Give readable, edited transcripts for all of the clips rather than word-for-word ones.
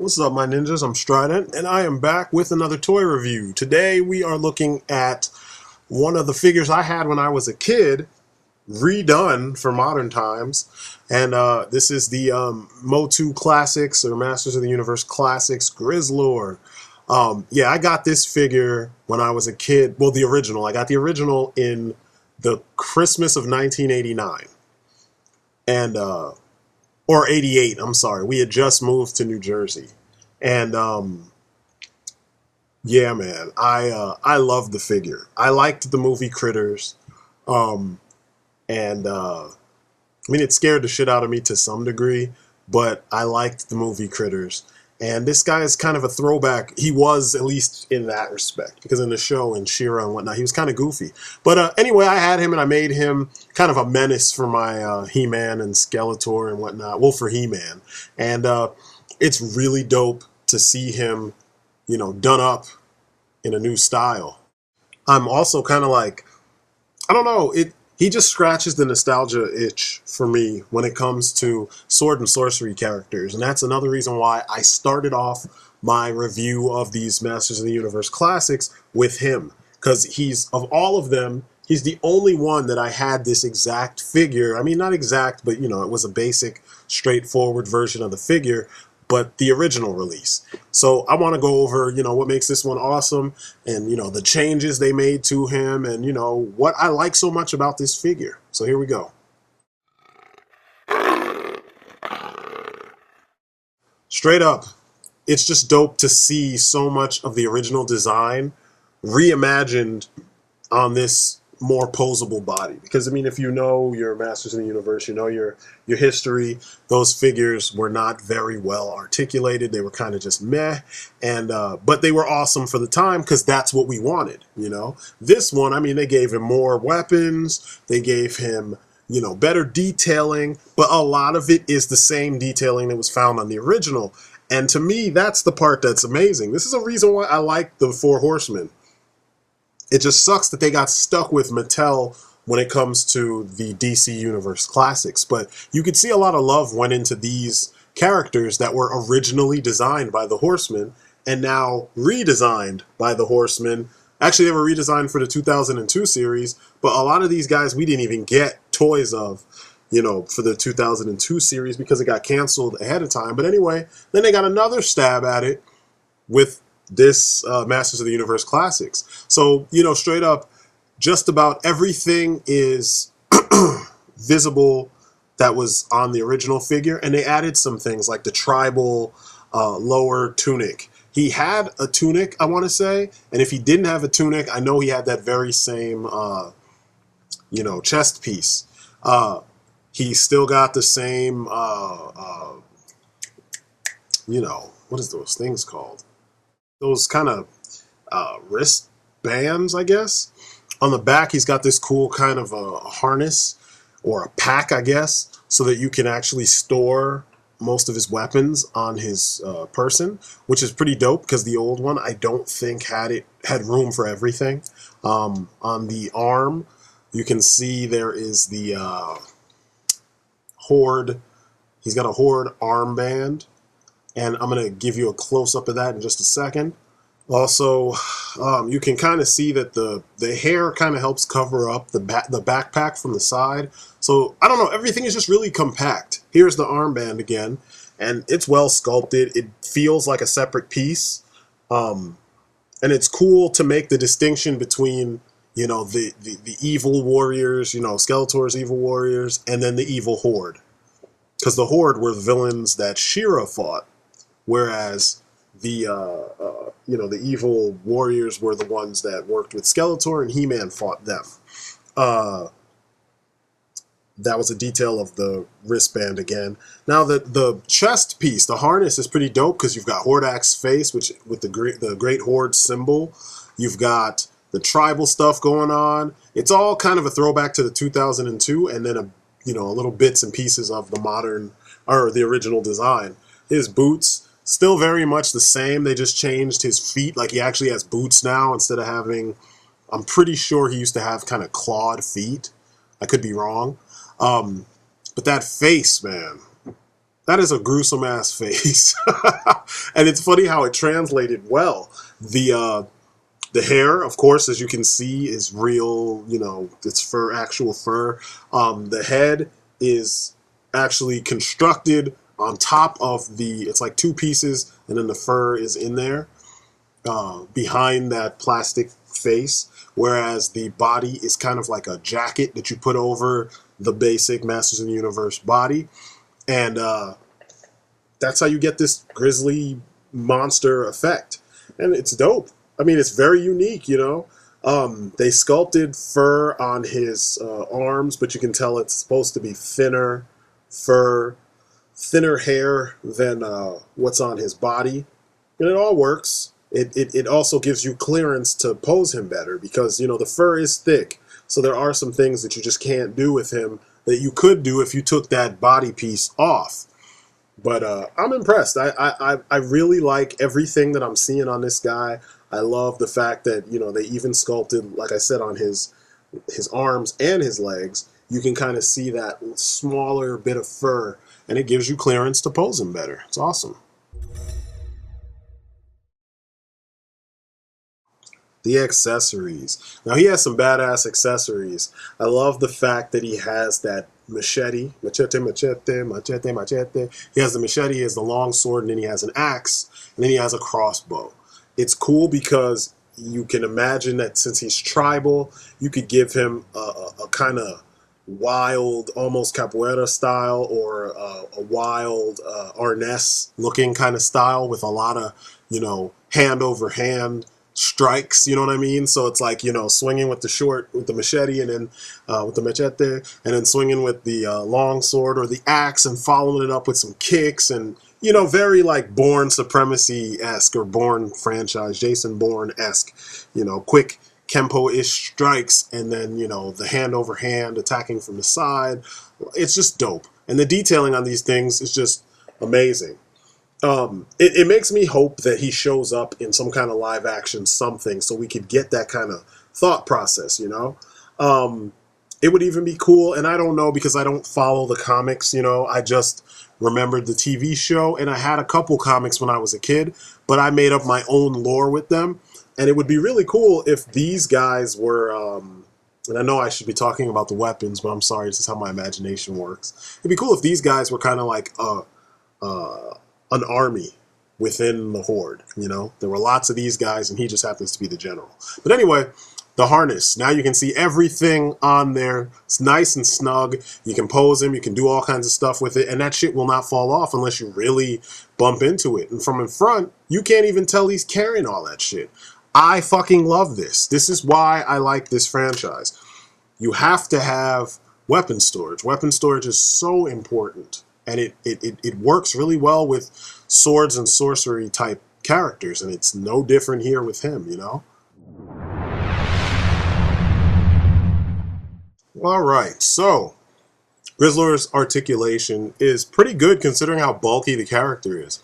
What's up, my ninjas? I'm Strident, and I am back with another toy review. Today we are looking at one of the figures I had when I was a kid, redone for modern times. And this is the MOTU Classics, or Masters of the Universe Classics, Grizzlor. Yeah, I got this figure when I was a kid. Well, the original. I got the original in the Christmas of 1989. And or 88, I'm sorry. We had just moved to New Jersey. And yeah, man, I loved the figure. I liked the movie Critters. And I mean, it scared the shit out of me to some degree, but I liked the movie Critters. And this guy is kind of a throwback. He was, at least in that respect, because in the show and She-Ra and whatnot, he was kind of goofy. But anyway, I had him and I made him kind of a menace for my He-Man and Skeletor and whatnot. Well, for He-Man. And it's really dope to see him, you know, done up in a new style. I'm also kind of like, I don't know, he just scratches the nostalgia itch for me when it comes to sword and sorcery characters. And that's another reason why I started off my review of these Masters of the Universe classics with him. Because he's, of all of them, he's the only one that I had this exact figure. I mean, not exact, but, you know, it was a basic, straightforward version of the figure, but the original release. So I want to go over, you know, what makes this one awesome and, you know, the changes they made to him and, you know, what I like so much about this figure. So here we go. Straight up, it's just dope to see so much of the original design reimagined on this more posable body. Because I mean, if you know your Masters of the Universe, you know your history, those figures were not very well articulated. They were kind of just meh, and but they were awesome for the time because that's what we wanted, you know. This one, I mean, they gave him more weapons, they gave him, you know, better detailing, but a lot of it is the same detailing that was found on the original. And to me, that's the part that's amazing. This is a reason why I like the Four Horsemen. It just sucks that they got stuck with Mattel when it comes to the DC Universe classics. But you could see a lot of love went into these characters that were originally designed by the Horsemen and now redesigned by the Horsemen. Actually, they were redesigned for the 2002 series, but a lot of these guys we didn't even get toys of, you know, for the 2002 series because it got canceled ahead of time. But anyway, then they got another stab at it with this Masters of the Universe Classics. So, you know, straight up, just about everything is visible that was on the original figure, and they added some things like the tribal lower tunic. He had a tunic, I want to say, and if he didn't have a tunic, I know he had that very same, you know, chest piece. He still got the same, you know, what is those things called? Those kind of wrist bands, I guess. On the back, he's got this cool kind of a harness or a pack, I guess, so that you can actually store most of his weapons on his person, which is pretty dope because the old one I don't think had room for everything. On the arm, you can see there is the Horde. He's got a Horde armband. And I'm going to give you a close-up of that in just a second. Also, you can kind of see that the hair kind of helps cover up the backpack from the side. So, I don't know, everything is just really compact. Here's the armband again, and it's well sculpted. It feels like a separate piece. And it's cool to make the distinction between, you know, the evil warriors, you know, Skeletor's evil warriors, and then the evil Horde. Because the Horde were the villains that She-Ra fought. Whereas the you know, the evil warriors were the ones that worked with Skeletor, and He-Man fought them. That was a detail of the wristband again. Now the chest piece, the harness, is pretty dope because you've got Hordak's face, which with the Great Horde symbol. You've got the tribal stuff going on. It's all kind of a throwback to the 2002, and then you know, a little bits and pieces of the modern or the original design. His boots, still very much the same. They just changed his feet. Like, he actually has boots now instead of having, I'm pretty sure he used to have kind of clawed feet. I could be wrong. But that face, man, that is a gruesome ass face. And it's funny how it translated well. The hair, of course, as you can see, is real, you know, it's fur, actual fur. The head is actually constructed on top of it's like two pieces, and then the fur is in there behind that plastic face, whereas the body is kind of like a jacket that you put over the basic Masters of the Universe body. And that's how you get this grizzly monster effect. And it's dope. I mean, it's very unique, you know. They sculpted fur on his arms, but you can tell it's supposed to be thinner fur, thinner hair than what's on his body. And it all works. It also gives you clearance to pose him better because, you know, the fur is thick. So there are some things that you just can't do with him that you could do if you took that body piece off. But I'm impressed. I really like everything that I'm seeing on this guy. I love the fact that, you know, they even sculpted, like I said, on his arms and his legs. You can kind of see that smaller bit of fur, and it gives you clearance to pose him better. It's awesome. The accessories. Now, he has some badass accessories. I love the fact that he has that machete. Machete. He has the machete, he has the long sword, and then he has an axe, and then he has a crossbow. It's cool because you can imagine that since he's tribal, you could give him a kind of wild, almost capoeira style, or a wild arnese looking kind of style with a lot of, you know, hand over hand strikes, you know what I mean? So it's like, you know, swinging with the machete, and then with the machete, and then swinging with the long sword or the axe, and following it up with some kicks, and, you know, very like Bourne Supremacy-esque, or Bourne franchise, Jason Bourne-esque, you know, quick Kempo-ish strikes, and then, you know, the hand over hand attacking from the side. It's just dope. And the detailing on these things is just amazing. It makes me hope that he shows up in some kind of live action something, so we could get that kind of thought process, you know? It would even be cool, and I don't know because I don't follow the comics, you know? I just remembered the TV show, and I had a couple comics when I was a kid, but I made up my own lore with them, and it would be really cool if these guys were, and I know I should be talking about the weapons, but I'm sorry, this is how my imagination works. It'd be cool if these guys were kind of like an army within the Horde, you know? There were lots of these guys, and he just happens to be the general. But anyway, the harness. Now you can see everything on there. It's nice and snug. You can pose him. You can do all kinds of stuff with it, and that shit will not fall off unless you really bump into it. And from in front, you can't even tell he's carrying all that shit. I fucking love this. This is why I like this franchise. You have to have weapon storage. Weapon storage is so important. And it works really well with swords and sorcery type characters, and it's no different here with him, you know? Alright, so Grizzlor's articulation is pretty good considering how bulky the character is.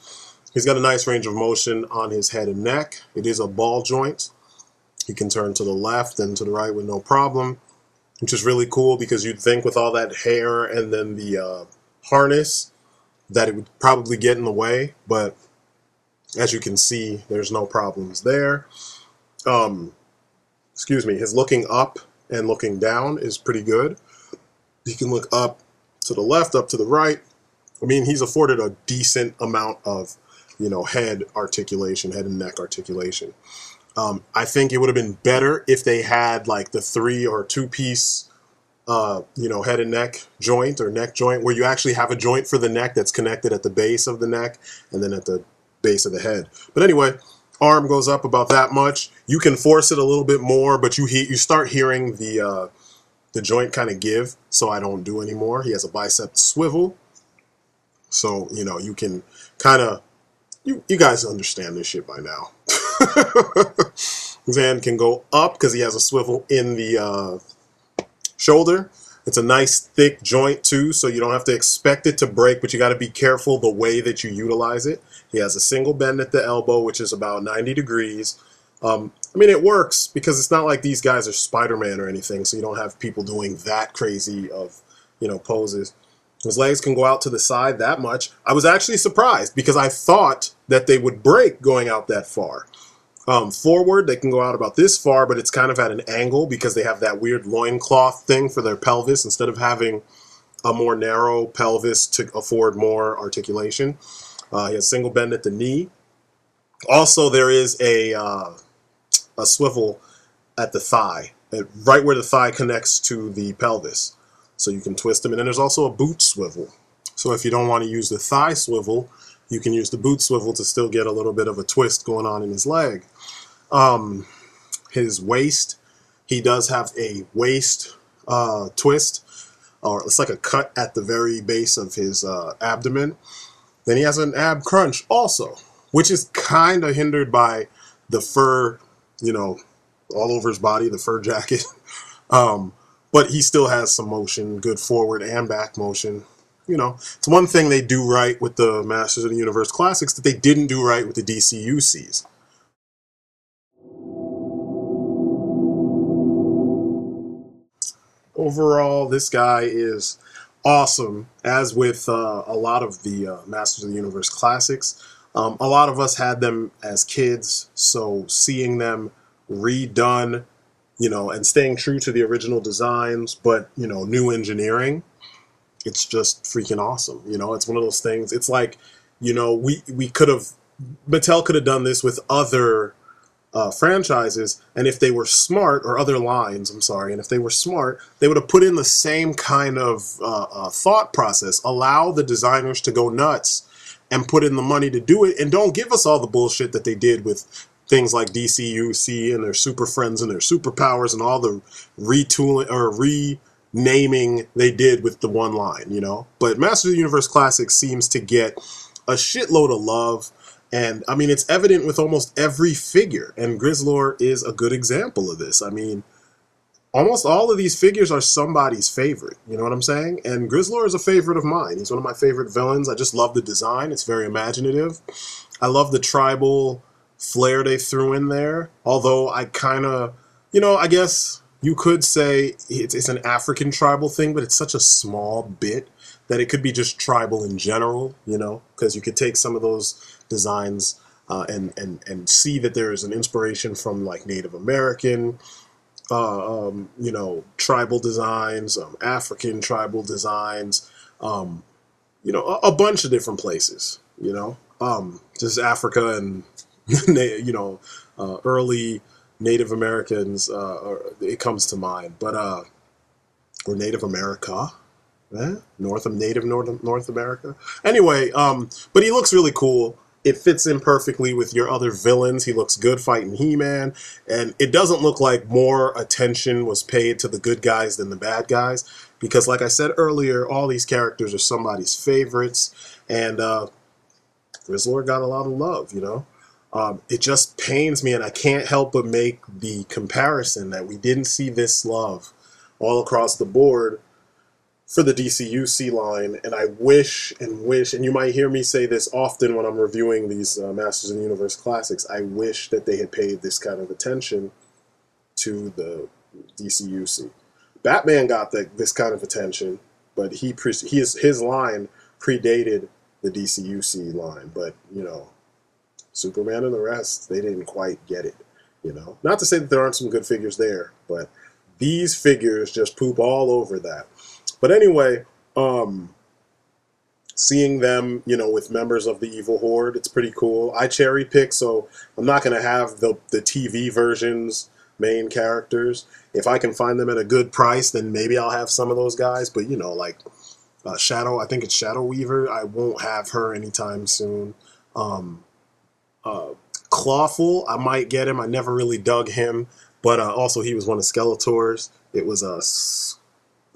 He's got a nice range of motion on his head and neck. It is a ball joint. He can turn to the left and to the right with no problem, which is really cool because you'd think with all that hair and then the harness that it would probably get in the way, but as you can see, there's no problems there. Excuse me, his looking up and looking down is pretty good. He can look up to the left, up to the right. I mean, he's afforded a decent amount of, you know, head articulation, head and neck articulation. I think it would have been better if they had like the 3 or 2 piece you know, head and neck joint or neck joint, where you actually have a joint for the neck that's connected at the base of the neck and then at the base of the head. But anyway, arm goes up about that much. You can force it a little bit more, but you start hearing the joint kind of give, so I don't do anymore. He has a bicep swivel, so, you know, you can kind of, you guys understand this shit by now. His hand can go up because he has a swivel in the shoulder. It's a nice thick joint too, so you don't have to expect it to break, but you got to be careful the way that you utilize it. He has a single bend at the elbow, which is about 90 degrees. I mean, it works because it's not like these guys are Spider-Man or anything, so you don't have people doing that crazy of, you know, poses. His legs can go out to the side that much. I was actually surprised because I thought that they would break going out that far. Forward, they can go out about this far, but it's kind of at an angle because they have that weird loincloth thing for their pelvis instead of having a more narrow pelvis to afford more articulation. He has single bend at the knee. Also, there is a swivel at the thigh, right where the thigh connects to the pelvis. So you can twist them. And then there's also a boot swivel. So if you don't want to use the thigh swivel, you can use the boot swivel to still get a little bit of a twist going on in his leg. His waist, he does have a waist twist, or it's like a cut at the very base of his abdomen. Then he has an ab crunch also, which is kind of hindered by the fur, you know, all over his body, the fur jacket. But he still has some motion, good forward and back motion. You know, it's one thing they do right with the Masters of the Universe Classics that they didn't do right with the DCUCs. Overall, this guy is awesome, as with a lot of the Masters of the Universe Classics. A lot of us had them as kids, so seeing them redone, you know, and staying true to the original designs, but, you know, new engineering, it's just freaking awesome. You know, it's one of those things. It's like, you know, we could have, Mattel could have done this with other franchises, and if they were smart, or other lines, I'm sorry, and if they were smart, they would have put in the same kind of thought process. Allow the designers to go nuts and put in the money to do it, and don't give us all the bullshit that they did with things like DCUC and their Super Friends and their superpowers and all the retooling or renaming they did with the one line, you know. But Masters of the Universe Classics seems to get a shitload of love. And, I mean, it's evident with almost every figure, and Grizzlor is a good example of this. I mean, almost all of these figures are somebody's favorite, you know what I'm saying? And Grizzlor is a favorite of mine. He's one of my favorite villains. I just love the design. It's very imaginative. I love the tribal flair they threw in there, although I kind of, you know, I guess you could say it's an African tribal thing, but it's such a small bit that it could be just tribal in general, you know, because you could take some of those designs and see that there is an inspiration from like Native American, you know, tribal designs, African tribal designs, you know, a bunch of different places, you know, just Africa and, you know, early Native Americans, it comes to mind, but, or Native America. North America. Anyway, but he looks really cool. It fits in perfectly with your other villains. He looks good fighting He-Man, and it doesn't look like more attention was paid to the good guys than the bad guys, because like I said earlier, all these characters are somebody's favorites, and Grizzlor got a lot of love, you know. It just pains me, and I can't help but make the comparison that we didn't see this love all across the board for the DCUC line, and I wish, and you might hear me say this often when I'm reviewing these Masters of the Universe Classics, I wish that they had paid this kind of attention to the DCUC. Batman got this kind of attention, but his line predated the DCUC line, but, you know, Superman and the rest, they didn't quite get it, you know. Not to say that there aren't some good figures there, but these figures just poop all over that. But anyway, seeing them, you know, with members of the Evil Horde, it's pretty cool. I cherry pick, so I'm not going to have the TV version's main characters. If I can find them at a good price, then maybe I'll have some of those guys. But, you know, like Shadow, I think it's Shadow Weaver, I won't have her anytime soon. Clawful, I might get him. I never really dug him. But also he was one of Skeletor's. It was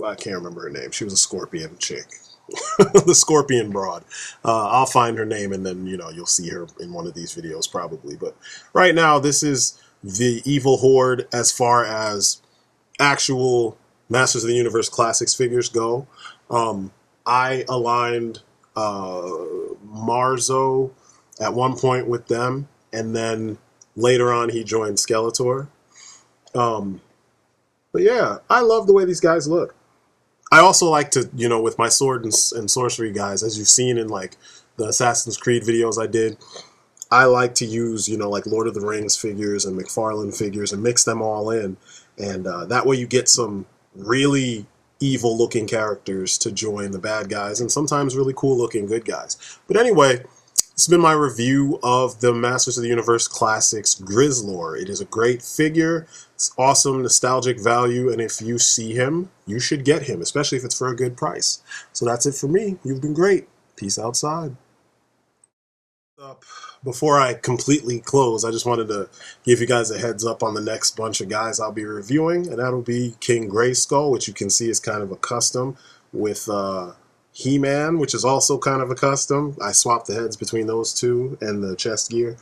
I can't remember her name. She was a scorpion chick. The scorpion broad. I'll find her name, and then, you know, you'll see her in one of these videos probably. But right now, this is the Evil Horde as far as actual Masters of the Universe Classics figures go. I aligned Marzo at one point with them, and then later on he joined Skeletor. But yeah, I love the way these guys look. I also like to, you know, with my sword and sorcery guys, as you've seen in like the Assassin's Creed videos I did, I like to use, you know, like Lord of the Rings figures and McFarlane figures and mix them all in. And that way you get some really evil looking characters to join the bad guys and sometimes really cool looking good guys. But anyway, this has been my review of the Masters of the Universe Classics Grizzlor. It is a great figure. It's awesome, nostalgic value, and if you see him, you should get him, especially if it's for a good price. So that's it for me. You've been great. Peace outside. Before I completely close, I just wanted to give you guys a heads up on the next bunch of guys I'll be reviewing, and that'll be King Grayskull, which you can see is kind of a custom, with He-Man, which is also kind of a custom. I swapped the heads between those two and the chest gear.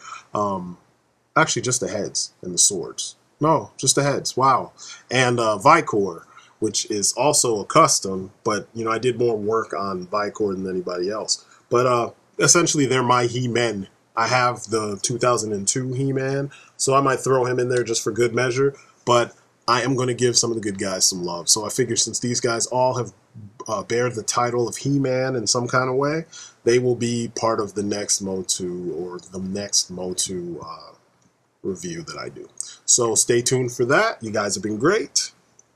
Actually, just the heads and the swords. No, just the heads. Wow. And Vicor, which is also a custom, but, you know, I did more work on Vicor than anybody else. But essentially, they're my He-Men. I have the 2002 He-Man, so I might throw him in there just for good measure, but I am going to give some of the good guys some love. So I figure since these guys all have bear the title of He-Man in some kind of way, they will be part of the next MOTU or the next MOTU review that I do. So stay tuned for that. You guys have been great.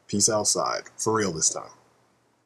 Peace outside. For real this time.